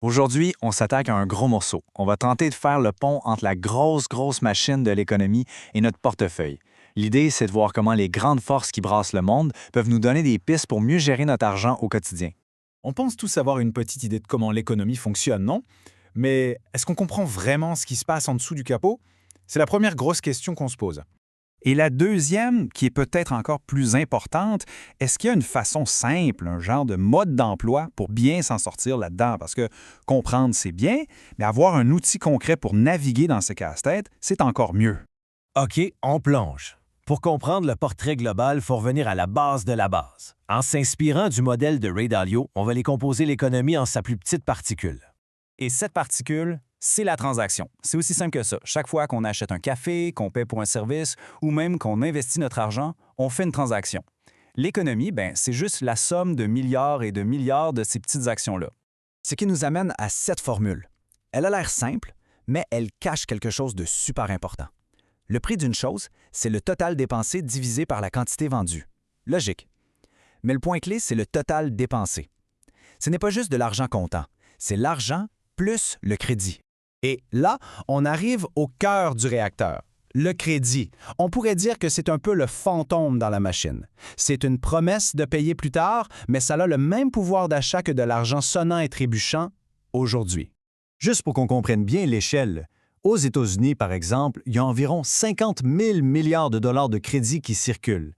Aujourd'hui, on s'attaque à un gros morceau. On va tenter de faire le pont entre la grosse machine de l'économie et notre portefeuille. L'idée, c'est de voir comment les grandes forces qui brassent le monde peuvent nous donner des pistes pour mieux gérer notre argent au quotidien. On pense tous avoir une petite idée de comment l'économie fonctionne, non? Mais est-ce qu'on comprend vraiment ce qui se passe en dessous du capot? C'est la première grosse question qu'on se pose. Et la deuxième, qui est peut-être encore plus importante, est-ce qu'il y a une façon simple, un genre de mode d'emploi pour bien s'en sortir là-dedans? Parce que comprendre, c'est bien, mais avoir un outil concret pour naviguer dans ce casse-tête, c'est encore mieux. OK, on plonge. Pour comprendre le portrait global, il faut revenir à la base de la base. En s'inspirant du modèle de Ray Dalio, on va les composer l'économie en sa plus petite particule. Et cette particule, c'est la transaction. C'est aussi simple que ça. Chaque fois qu'on achète un café, qu'on paie pour un service ou même qu'on investit notre argent, on fait une transaction. L'économie, c'est juste la somme de milliards et de milliards de ces petites actions-là. Ce qui nous amène à cette formule. Elle a l'air simple, mais elle cache quelque chose de super important. Le prix d'une chose, c'est le total dépensé divisé par la quantité vendue. Logique. Mais le point clé, c'est le total dépensé. Ce n'est pas juste de l'argent comptant, c'est l'argent plus le crédit. Et là, on arrive au cœur du réacteur, le crédit. On pourrait dire que c'est un peu le fantôme dans la machine. C'est une promesse de payer plus tard, mais ça a le même pouvoir d'achat que de l'argent sonnant et trébuchant aujourd'hui. Juste pour qu'on comprenne bien l'échelle, aux États-Unis, par exemple, il y a environ 50 000 milliards de dollars de crédit qui circulent.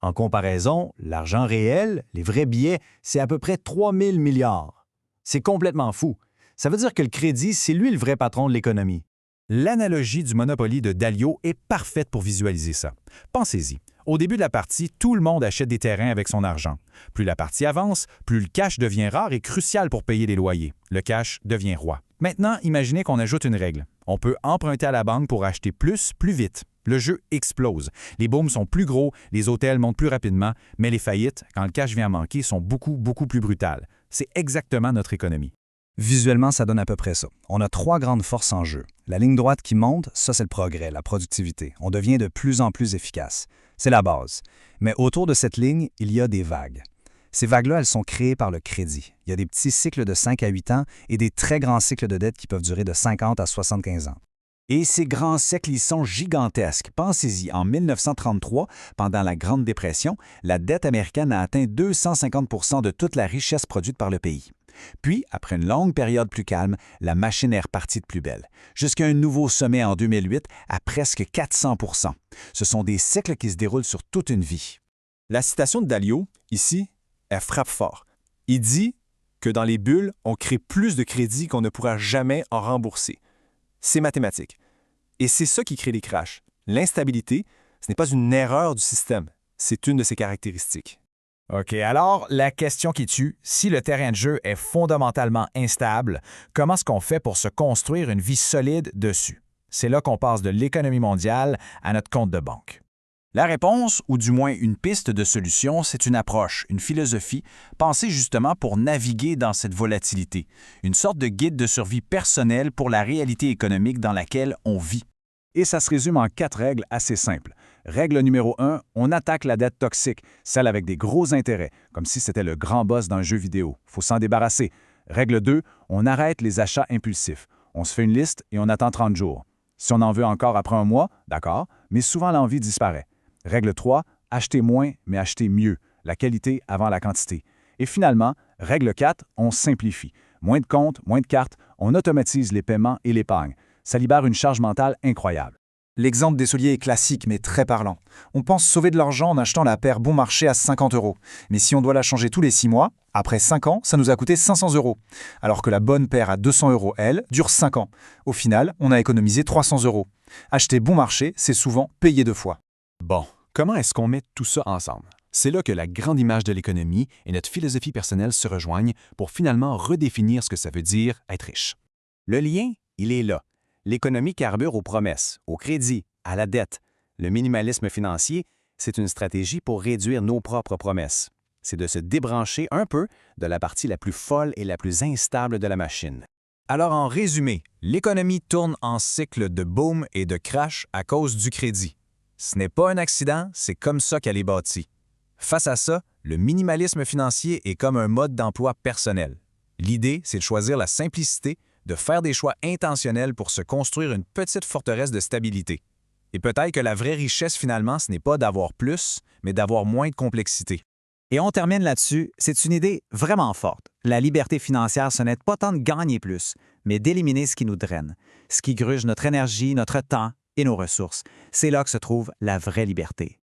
En comparaison, l'argent réel, les vrais billets, c'est à peu près 3 000 milliards. C'est complètement fou. Ça veut dire que le crédit, c'est lui le vrai patron de l'économie. L'analogie du Monopoly de Dalio est parfaite pour visualiser ça. Pensez-y. Au début de la partie, tout le monde achète des terrains avec son argent. Plus la partie avance, plus le cash devient rare et crucial pour payer les loyers. Le cash devient roi. Maintenant, imaginez qu'on ajoute une règle. On peut emprunter à la banque pour acheter plus vite. Le jeu explose. Les booms sont plus gros, les hôtels montent plus rapidement, mais les faillites, quand le cash vient à manquer, sont beaucoup plus brutales. C'est exactement notre économie. Visuellement, ça donne à peu près ça. On a trois grandes forces en jeu. La ligne droite qui monte, ça c'est le progrès, la productivité. On devient de plus en plus efficace. C'est la base. Mais autour de cette ligne, il y a des vagues. Ces vagues-là, elles sont créées par le crédit. Il y a des petits cycles de 5 à 8 ans et des très grands cycles de dette qui peuvent durer de 50 à 75 ans. Et ces grands cycles, ils sont gigantesques. Pensez-y, en 1933, pendant la Grande Dépression, la dette américaine a atteint 250 % de toute la richesse produite par le pays. Puis, après une longue période plus calme, la machine est repartie de plus belle, jusqu'à un nouveau sommet en 2008 à presque 400 %. Ce sont des cycles qui se déroulent sur toute une vie. La citation de Dalio, ici, elle frappe fort. Il dit que dans les bulles, on crée plus de crédit qu'on ne pourra jamais en rembourser. C'est mathématique. Et c'est ça qui crée les crashs. L'instabilité, ce n'est pas une erreur du système, c'est une de ses caractéristiques. OK, alors, la question qui tue, si le terrain de jeu est fondamentalement instable, comment est-ce qu'on fait pour se construire une vie solide dessus? C'est là qu'on passe de l'économie mondiale à notre compte de banque. La réponse, ou du moins une piste de solution, c'est une approche, une philosophie, pensée justement pour naviguer dans cette volatilité, une sorte de guide de survie personnelle pour la réalité économique dans laquelle on vit. Et ça se résume en 4 règles assez simples. Règle numéro 1, on attaque la dette toxique, celle avec des gros intérêts, comme si c'était le grand boss d'un jeu vidéo. Faut s'en débarrasser. Règle 2, on arrête les achats impulsifs. On se fait une liste et on attend 30 jours. Si on en veut encore après un mois, d'accord, mais souvent l'envie disparaît. Règle 3, acheter moins, mais acheter mieux, la qualité avant la quantité. Et finalement, règle 4, on simplifie. Moins de comptes, moins de cartes, on automatise les paiements et l'épargne. Ça libère une charge mentale incroyable. L'exemple des souliers est classique mais très parlant. On pense sauver de l'argent en achetant la paire bon marché à 50 €. Mais si on doit la changer tous les 6 mois, après 5 ans, ça nous a coûté 500 €. Alors que la bonne paire à 200 €, elle, dure 5 ans. Au final, on a économisé 300 €. Acheter bon marché, c'est souvent payer 2 fois. Bon, comment est-ce qu'on met tout ça ensemble? C'est là que la grande image de l'économie et notre philosophie personnelle se rejoignent pour finalement redéfinir ce que ça veut dire être riche. Le lien, il est là. L'économie carbure aux promesses, au crédit, à la dette. Le minimalisme financier, c'est une stratégie pour réduire nos propres promesses. C'est de se débrancher un peu de la partie la plus folle et la plus instable de la machine. Alors en résumé, l'économie tourne en cycle de boom et de crash à cause du crédit. Ce n'est pas un accident, c'est comme ça qu'elle est bâtie. Face à ça, le minimalisme financier est comme un mode d'emploi personnel. L'idée, c'est de choisir la simplicité, de faire des choix intentionnels pour se construire une petite forteresse de stabilité. Et peut-être que la vraie richesse, finalement, ce n'est pas d'avoir plus, mais d'avoir moins de complexité. Et on termine là-dessus, c'est une idée vraiment forte. La liberté financière, ce n'est pas tant de gagner plus, mais d'éliminer ce qui nous draine, ce qui gruge notre énergie, notre temps et nos ressources. C'est là que se trouve la vraie liberté.